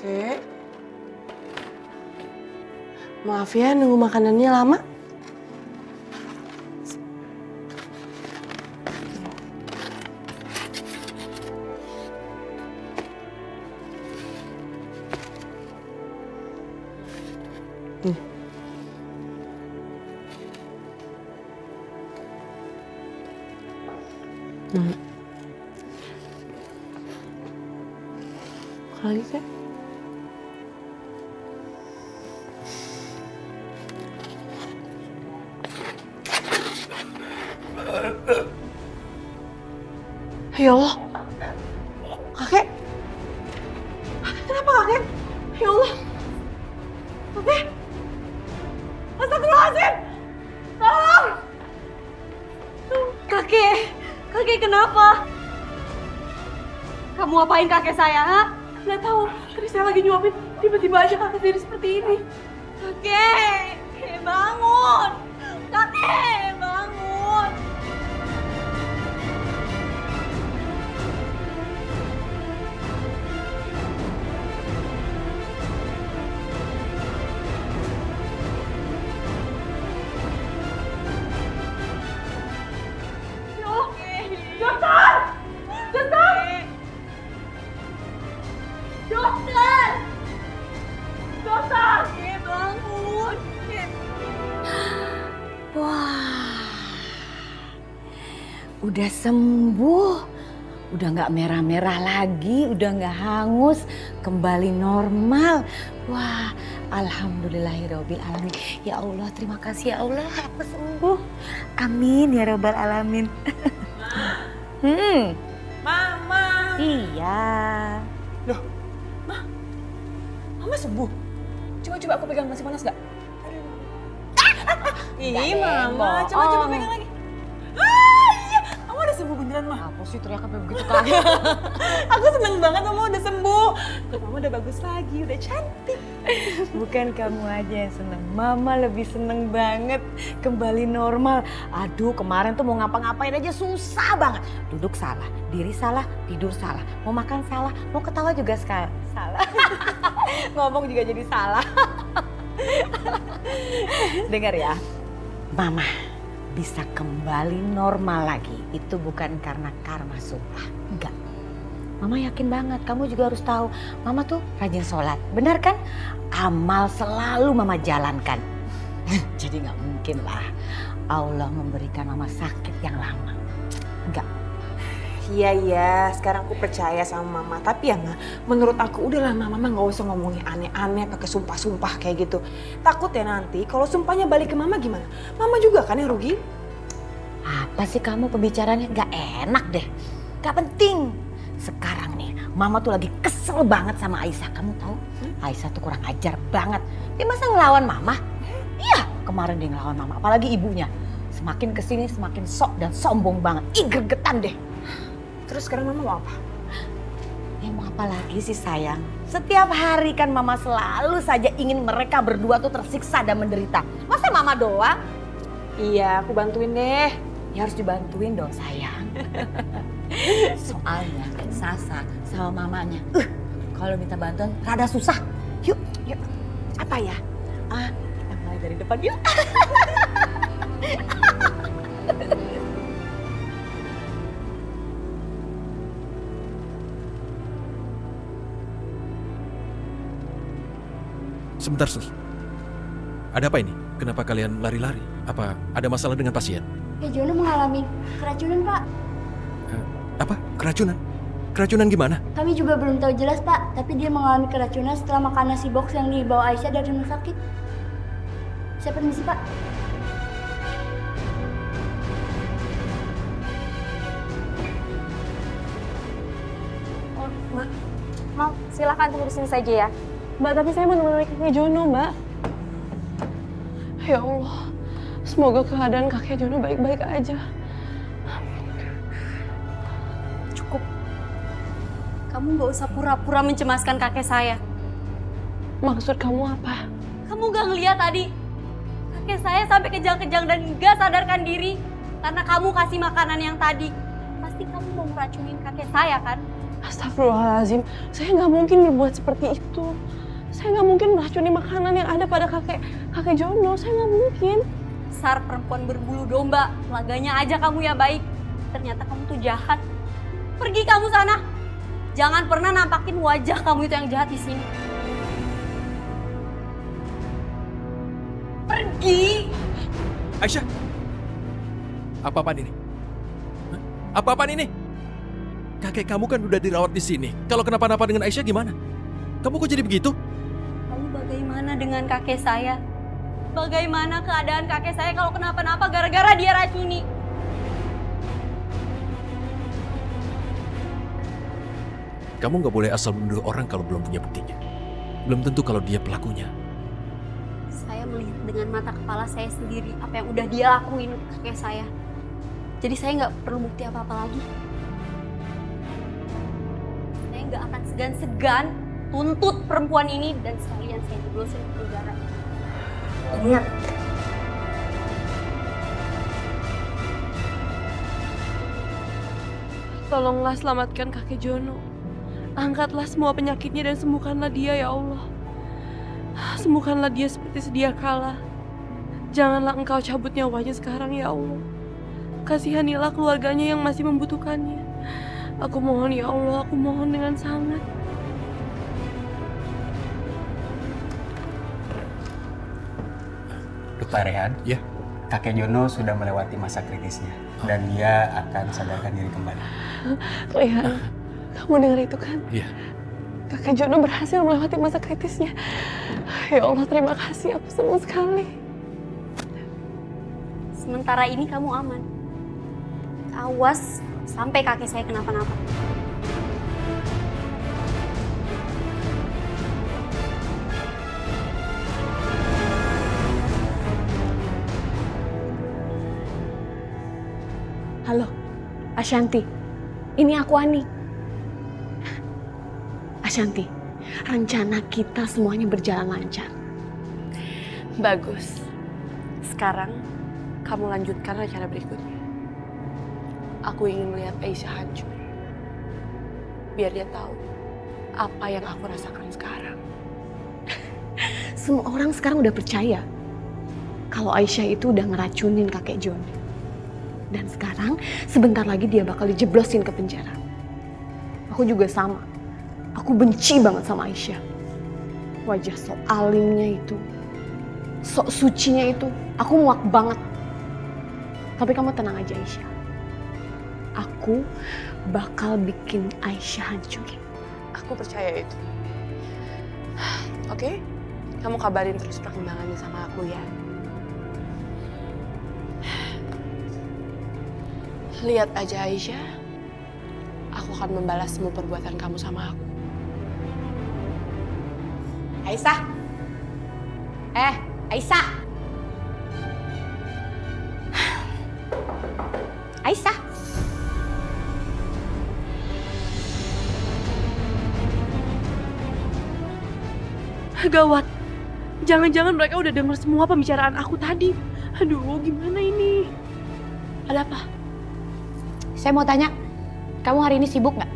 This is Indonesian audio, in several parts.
Kek, maaf ya nunggu makanannya lama. Nih. Lagi Kak. Ya Allah, kakek, kenapa kakek? Ya Allah, kakek, astagfirullahaladzim, tolong. Kakek kenapa? Kamu apain kakek saya, ha? Nggak tahu, tadi saya lagi nyuapin, tiba-tiba aja kakek jadi seperti ini. Kakek bangun! Kakek bangun! Dokter! Dokter! Dokter! Dokter! Kakek bangun! Wah, udah sembuh, udah nggak merah-merah lagi, udah nggak hangus, kembali normal. Wah, alhamdulillahirobbil alamin. Ya Allah, terima kasih ya Allah, aku sembuh. Amin ya robbal alamin. Mama! Iya. Loh, Mama sembuh? Coba aku pegang, masih panas gak? Ih, Mama, coba pegang lagi. Iya, Mama udah sembuh beneran, Ma. Apa sih teriak sampai begitu kaget? Aku seneng banget Mama udah sembuh. Mama udah bagus lagi, udah cantik. Bukan kamu aja yang seneng, Mama lebih seneng banget kembali normal. Aduh, kemarin tuh mau ngapa-ngapain aja susah banget. Duduk salah, diri salah, tidur salah, mau makan salah, mau ketawa juga salah. Ngomong juga jadi salah. Dengar ya, Mama bisa kembali normal lagi. Itu bukan karena karma sumpah, enggak. Mama yakin banget, kamu juga harus tahu. Mama tuh rajin sholat, benar kan? Amal selalu Mama jalankan. Jadi gak mungkin lah Allah memberikan Mama sakit yang lama. Enggak. Iya, sekarang aku percaya sama Mama. Tapi ya, Ma, menurut aku udahlah Mama gak usah ngomongin aneh-aneh, pakai sumpah-sumpah kayak gitu. Takut ya nanti kalau sumpahnya balik ke Mama gimana? Mama juga kan yang rugi. Apa sih kamu pembicaranya gak enak deh. Gak penting. Sekarang nih, Mama tuh lagi kesel banget sama Aisyah. Kamu tahu? Aisyah tuh kurang ajar banget. Dia masa ngelawan Mama? Iya, kemarin dia ngelawan Mama. Apalagi ibunya. Semakin kesini semakin sok dan sombong banget. Ih, gregetan deh. Terus sekarang Mama mau apa? Ya mau apa lagi sih sayang? Setiap hari kan Mama selalu saja ingin mereka berdua tuh tersiksa dan menderita. Masa Mama doang? Iya, aku bantuin deh. Ya harus dibantuin dong sayang. Soalnya Sasa sama mamanya, kalau minta bantuan rada susah. Yuk. Apa ya? Kita mulai dari depan yuk. Sebentar, Sus. Ada apa ini? Kenapa kalian lari-lari? Apa ada masalah dengan pasien? Kak Jono mengalami keracunan, Pak. Apa? Keracunan? Keracunan gimana? Kami juga belum tahu jelas, Pak. Tapi dia mengalami keracunan setelah makan nasi box yang dibawa Aisyah dari rumah sakit. Saya permisi, Pak. Oh, Mbak, silakan tunggu di sini saja ya. Mbak, tapi saya mau menemui kakek Jono, Mbak. Ya Allah, semoga keadaan kakek Jono baik-baik aja. Cukup. Kamu nggak usah pura-pura mencemaskan kakek saya. Maksud kamu apa? Kamu nggak ngeliat tadi? Kakek saya sampai kejang-kejang dan nggak sadarkan diri. Karena kamu kasih makanan yang tadi. Pas pasti kamu mau meracunin kakek saya kan? Astagfirullahaladzim, saya nggak mungkin berbuat seperti itu. Saya nggak mungkin meracuni makanan yang ada pada kakek Jono. Saya nggak mungkin. Dasar perempuan berbulu domba, laganya aja kamu ya baik. Ternyata kamu tuh jahat. Pergi kamu sana. Jangan pernah nampakin wajah kamu itu yang jahat di sini. Pergi. Aisyah, apa-apaan ini? Hah? Apa-apaan ini? Kakek kamu kan udah dirawat di sini. Kalau kenapa-napa dengan Aisyah gimana? Kamu kok jadi begitu? Lalu bagaimana dengan kakek saya? Bagaimana keadaan kakek saya kalau kenapa-napa gara-gara dia racuni? Kamu nggak boleh asal menuduh orang kalau belum punya buktinya. Belum tentu kalau dia pelakunya. Saya melihat dengan mata kepala saya sendiri apa yang udah dia lakuin ke kakek saya. Jadi saya nggak perlu bukti apa-apa lagi. Saya nggak akan segan-segan tuntut perempuan ini dan sekalian saya jeblosin ke penjara. Ingat. Tolonglah selamatkan kakek Jono. Angkatlah semua penyakitnya dan sembuhkanlah dia ya Allah. Sembuhkanlah dia seperti sedia kala. Janganlah engkau cabut nyawanya sekarang ya Allah. Kasihanilah keluarganya yang masih membutuhkannya. Aku mohon ya Allah, aku mohon dengan sangat. Pak Rehan, Ya. kakek Jono sudah melewati masa kritisnya dan dia akan sadarkan diri kembali. Rehan, kamu dengar itu kan? Iya. Kakek Jono berhasil melewati masa kritisnya. Ya Allah, terima kasih, aku senang sekali. Sementara ini kamu aman. Awas sampai kakek saya kenapa-napa. Halo, Ashanti. Ini aku Ani. Ashanti, rencana kita semuanya berjalan lancar. Bagus. Sekarang kamu lanjutkan rencana berikutnya. Aku ingin melihat Aisyah hancur. Biar dia tahu apa yang aku rasakan sekarang. Semua orang sekarang udah percaya kalau Aisyah itu udah ngeracunin kakek John. Dan sekarang sebentar lagi dia bakal dijeblosin ke penjara. Aku juga sama. Aku benci banget sama Aisyah. Wajah sok alimnya itu, sok sucinya itu, aku muak banget. Tapi kamu tenang aja Aisyah. Aku bakal bikin Aisyah hancur. Aku percaya itu. Oke? Kamu kabarin terus perkembangannya sama aku ya. Lihat aja Aisyah, aku akan membalas semua perbuatan kamu sama aku. Aisyah. Aisyah. Aisyah. Gawat. Jangan-jangan mereka udah dengar semua pembicaraan aku tadi. Aduh, gimana ini? Ada apa? Saya mau tanya, kamu hari ini sibuk nggak?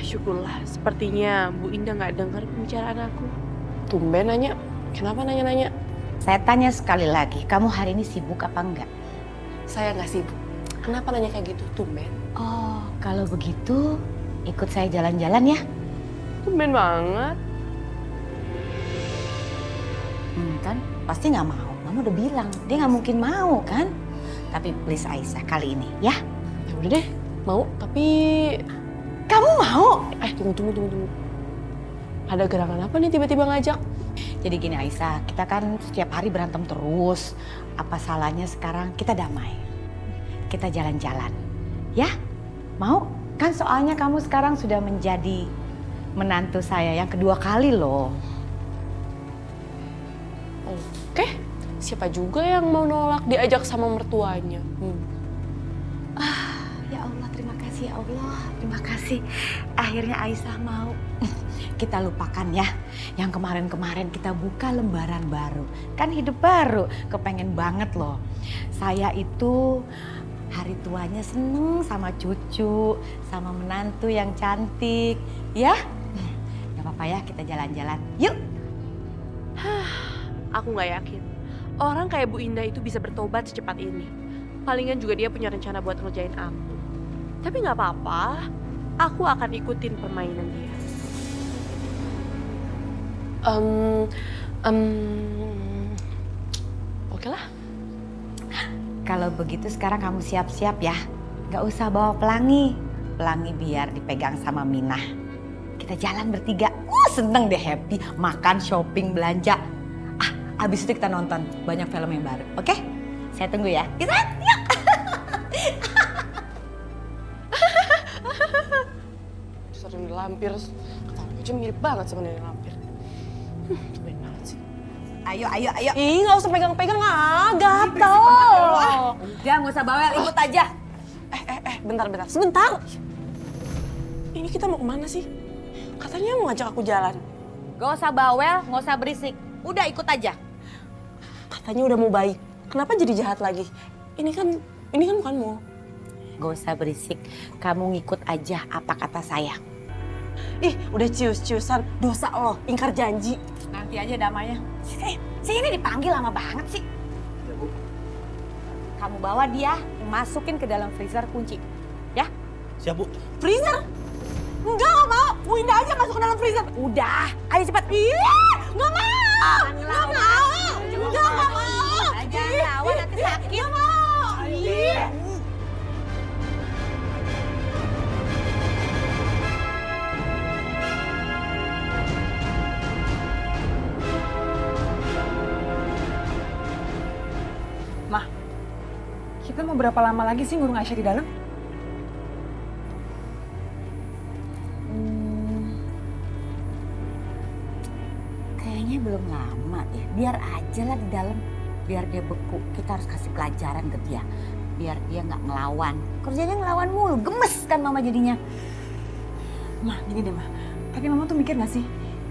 Syukurlah, sepertinya Bu Indah nggak dengar pembicaraan aku. Tumben nanya, kenapa nanya-nanya? Saya tanya sekali lagi, kamu hari ini sibuk apa enggak? Saya nggak sibuk. Kenapa nanya kayak gitu? Tumben. Oh, kalau begitu ikut saya jalan-jalan ya. Tumben banget. Kan pasti nggak mau. Mama udah bilang, dia nggak mungkin mau kan? Tapi please Aisyah kali ini ya. Ya udah deh, mau. Tapi Kamu mau? tunggu. Ada gerangan apa nih tiba-tiba ngajak? Jadi gini Aisyah, kita kan setiap hari berantem terus. Apa salahnya sekarang kita damai? Kita jalan-jalan. Ya? Mau? Kan soalnya kamu sekarang sudah menjadi menantu saya yang kedua kali loh. Oke, siapa juga yang mau nolak diajak sama mertuanya? Ya Allah, terima kasih ya Allah. Terima kasih. Akhirnya Aisyah mau. Kita lupakan ya. Yang kemarin-kemarin kita buka lembaran baru. Kan hidup baru. Kepengen banget loh. Saya itu hari tuanya seneng sama cucu, sama menantu yang cantik. Ya? Gak apa-apa ya, kita jalan-jalan. Yuk! Aku nggak yakin orang kayak Bu Indah itu bisa bertobat secepat ini. Palingan juga dia punya rencana buat ngerjain aku. Tapi nggak apa-apa, aku akan ikutin permainan dia. Oke lah. Kalau begitu sekarang kamu siap-siap ya. Gak usah bawa pelangi. Pelangi biar dipegang sama Minah. Kita jalan bertiga. Seneng deh, happy. Makan, shopping, belanja. Abis itu kita nonton banyak film yang baru. Oke? Saya tunggu ya. Kita yuk. Sering dilampir. Kata aja mirip banget sama nenek lampir. Cobain banget sih. Ayo, ayo, ayo. Ih, nggak usah pegang-pegang, gatel. Udah, gak usah bawel, ikut aja. Bentar. Sebentar. Ini kita mau kemana sih? Katanya mau ngajak aku jalan. Gak usah bawel, gak usah berisik. Udah, ikut aja. Katanya udah mau baik. Kenapa jadi jahat lagi? Ini kan bukan mau. Gak usah berisik, kamu ngikut aja apa kata saya. Ih, udah cius-ciusan. Dosa lo, ingkar janji. Nanti aja damanya. Sini dipanggil lama banget sih. Kamu bawa dia, masukin ke dalam freezer, kunci. Ya? Siap, Bu. Freezer? Enggak, gak mau. Bu Indah aja masuk ke dalam freezer. Udah, ayo cepat. Nggak mau. Nggak mau. Nggak mau. Jangan lawan, nanti sakit. Nggak mau. Mah, kita mau berapa lama lagi sih ngurung Aisyah di dalam? Kayaknya belum lama deh. Biar aja lah di dalam. Biar dia beku. Kita harus kasih pelajaran ke dia. Biar dia nggak ngelawan. Kerjanya ngelawan mulu. Gemes kan mama jadinya. Mah, gini deh Mah. Tapi Mama tuh mikir gak sih?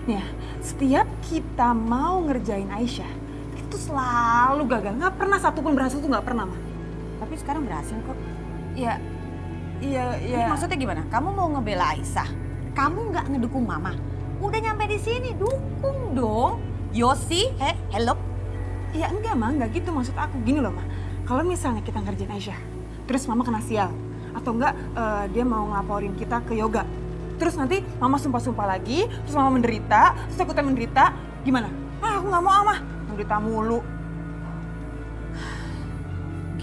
Nih ya, setiap kita mau ngerjain Aisyah, kita tuh selalu gagal. Gak pernah satupun berhasil tuh gak pernah Mah. Tapi sekarang berhasil kok. Iya. Ini maksudnya gimana? Kamu mau ngebela Aisyah? Kamu nggak ngedukung mama? Udah nyampe di sini, dukung dong. Yosi, hello. Ya enggak Mah, enggak gitu maksud aku. Gini loh Mah, kalau misalnya kita ngerjain Aisyah, terus Mama kena sial. Atau enggak dia mau ngelaporin kita ke yoga. Terus nanti Mama sumpah-sumpah lagi, terus Mama menderita, terus aku menderita, gimana? Aku nggak mau Mah, menderita mulu.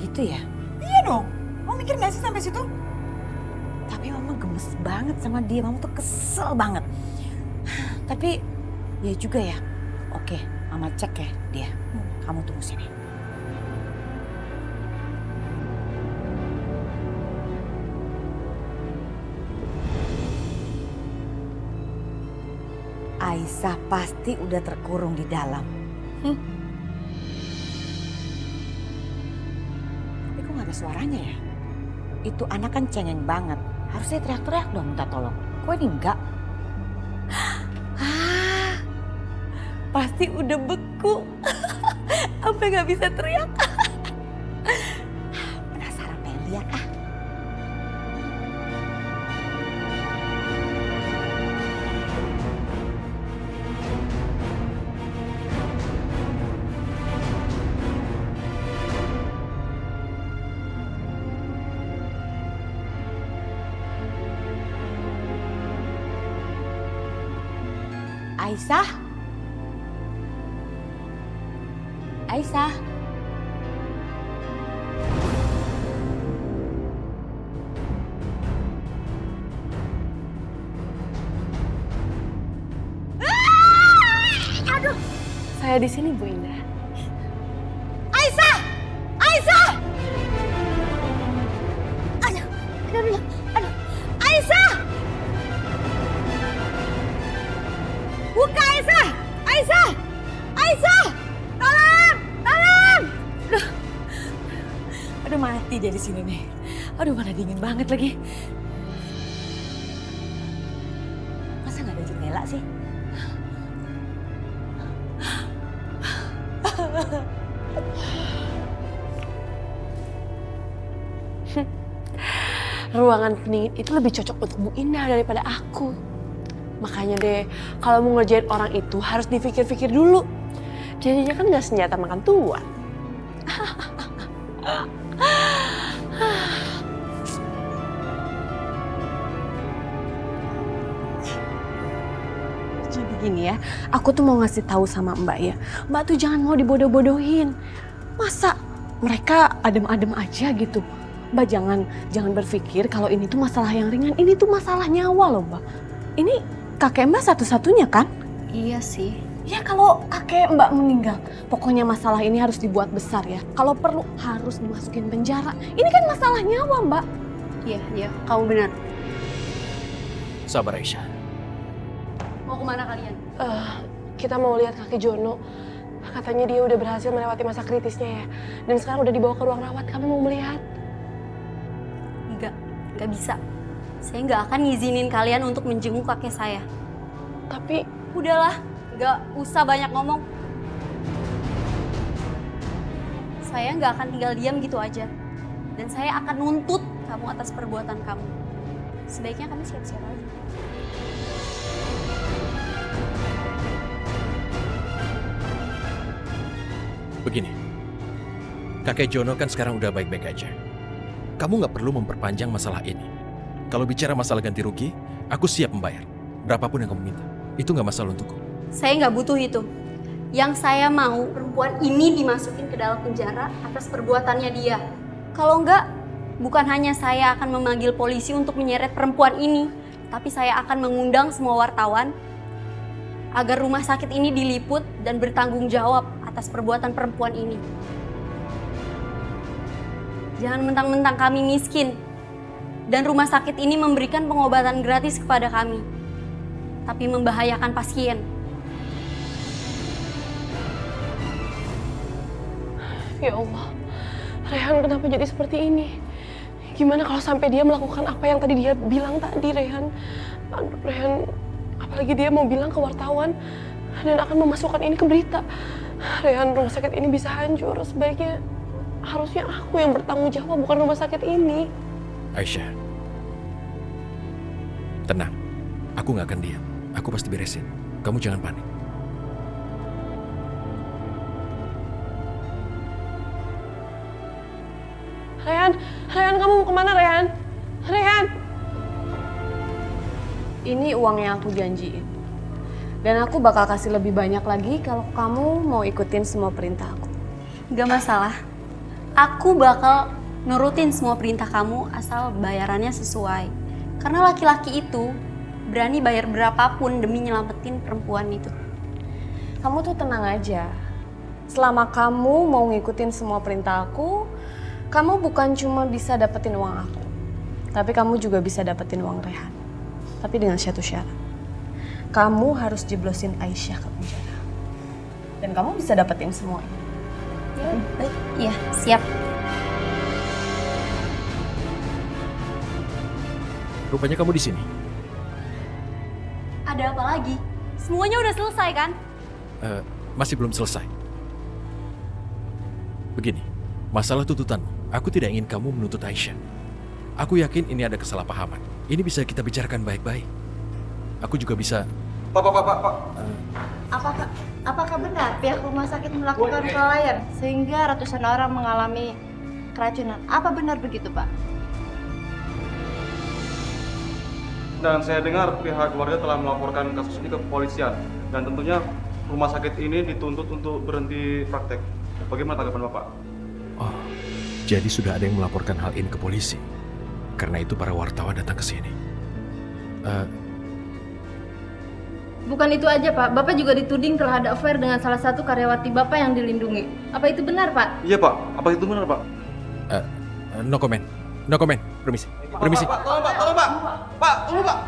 Gitu ya? Iya dong, Mama mikir nggak sih sampai situ? Tapi mama gemes banget sama dia, mama tuh kesel banget. Tapi ya juga ya, oke mama cek ya dia. Kamu tunggu sini. Aisyah pasti udah terkurung di dalam. Tapi kok gak ada suaranya ya? Itu anak kan cengeng banget. Harusnya teriak-teriak dong minta tolong. Kok ini enggak? Pasti udah beku. Sampai gak bisa teriak. Penasaran pengen lihat ah. Aisyah? Aisyah? Saya di sini, Bu Indah. Aisyah! Aisyah! Aduh, Aisyah! Buka Aisyah! Aisyah! Aisyah! Tolong! Tolong! Aduh mati dia di sini nih. Aduh mana dingin banget lagi. Masa nggak ada jendela sih? Ruangan pendingin itu lebih cocok untuk Bu Indah daripada aku. Makanya deh, kalau mau ngerjain orang itu harus dipikir-pikir dulu. Jadinya kan gak senjata makan tuan. Jadi gini ya, aku tuh mau ngasih tahu sama Mbak ya. Mbak tuh jangan mau dibodoh-bodohin. Masa mereka adem-adem aja gitu. Mbak jangan berpikir kalau ini tuh masalah yang ringan. Ini tuh masalah nyawa loh Mbak. Ini kakek Mbak satu-satunya kan? Iya sih. Ya kalau kakek Mbak meninggal, pokoknya masalah ini harus dibuat besar ya. Kalau perlu harus dimasukin penjara. Ini kan masalah nyawa Mbak. Iya, kamu benar. Sabar Aisyah. Mau kemana kalian? Kita mau lihat kakek Jono. Katanya dia udah berhasil melewati masa kritisnya ya. Dan sekarang udah dibawa ke ruang rawat. Kamu mau melihat? Enggak bisa. Saya nggak akan ngizinin kalian untuk menjenguk kakek saya. Tapi Udahlah, nggak usah banyak ngomong. Saya nggak akan tinggal diam gitu aja. Dan saya akan nuntut kamu atas perbuatan kamu. Sebaiknya kamu siap-siap aja. Begini, kakek Jono kan sekarang udah baik-baik aja. Kamu nggak perlu memperpanjang masalah ini. Kalau bicara masalah ganti rugi, aku siap membayar. Berapapun yang kamu minta. Itu nggak masalah untukku. Saya nggak butuh itu. Yang saya mau perempuan ini dimasukin ke dalam penjara atas perbuatannya dia. Kalau nggak, bukan hanya saya akan memanggil polisi untuk menyeret perempuan ini, tapi saya akan mengundang semua wartawan agar rumah sakit ini diliput dan bertanggung jawab atas perbuatan perempuan ini. Jangan mentang-mentang kami miskin dan rumah sakit ini memberikan pengobatan gratis kepada kami, tapi membahayakan pasien. ya Allah, Rehan kenapa jadi seperti ini? Gimana kalau sampai dia melakukan apa yang tadi dia bilang tadi, Rehan? Aduh, Rehan, apalagi dia mau bilang ke wartawan dan akan memasukkan ini ke berita. Rehan, rumah sakit ini bisa hancur. Sebaiknya harusnya aku yang bertanggung jawab, bukan rumah sakit ini. Aisyah, tenang. Aku nggak akan diam. Aku pasti beresin. Kamu jangan panik. Rehan, kamu mau kemana, Rehan? Rehan! Ini uang yang aku janjiin. Dan aku bakal kasih lebih banyak lagi kalau kamu mau ikutin semua perintah aku. Gak masalah. Aku bakal nurutin semua perintah kamu asal bayarannya sesuai. Karena laki-laki itu berani bayar berapapun demi nyelamatin perempuan itu. Kamu tuh tenang aja. Selama kamu mau ngikutin semua perintah aku, kamu bukan cuma bisa dapetin uang aku, tapi kamu juga bisa dapetin uang Rehan. Tapi dengan satu syarat. Kamu harus jeblosin Aisyah ke penjara. Dan kamu bisa dapetin semuanya. Ya, baik. Iya, siap. Rupanya kamu di sini. Ada apa lagi? Semuanya udah selesai kan? Masih belum selesai. Begini, masalah tuntutanmu. Aku tidak ingin kamu menuntut Aisyah. Aku yakin ini ada kesalahpahaman. Ini bisa kita bicarakan baik-baik. Aku juga bisa... Pak. Apakah benar pihak rumah sakit melakukan kelalaian sehingga ratusan orang mengalami keracunan? Apa benar begitu, Pak? Dan saya dengar pihak keluarga telah melaporkan kasus ini ke kepolisian. Dan tentunya rumah sakit ini dituntut untuk berhenti praktek. Bagaimana tanggapan Bapak? Oh, jadi sudah ada yang melaporkan hal ini ke polisi. Karena itu para wartawan datang ke sini. Bukan itu aja, Pak. Bapak juga dituding telah ada affair dengan salah satu karyawati Bapak yang dilindungi. Apa itu benar, Pak? Iya Pak, apa itu benar Pak? No comment. Permisi. Pak, tolong Pak. Pak, tolong Pak.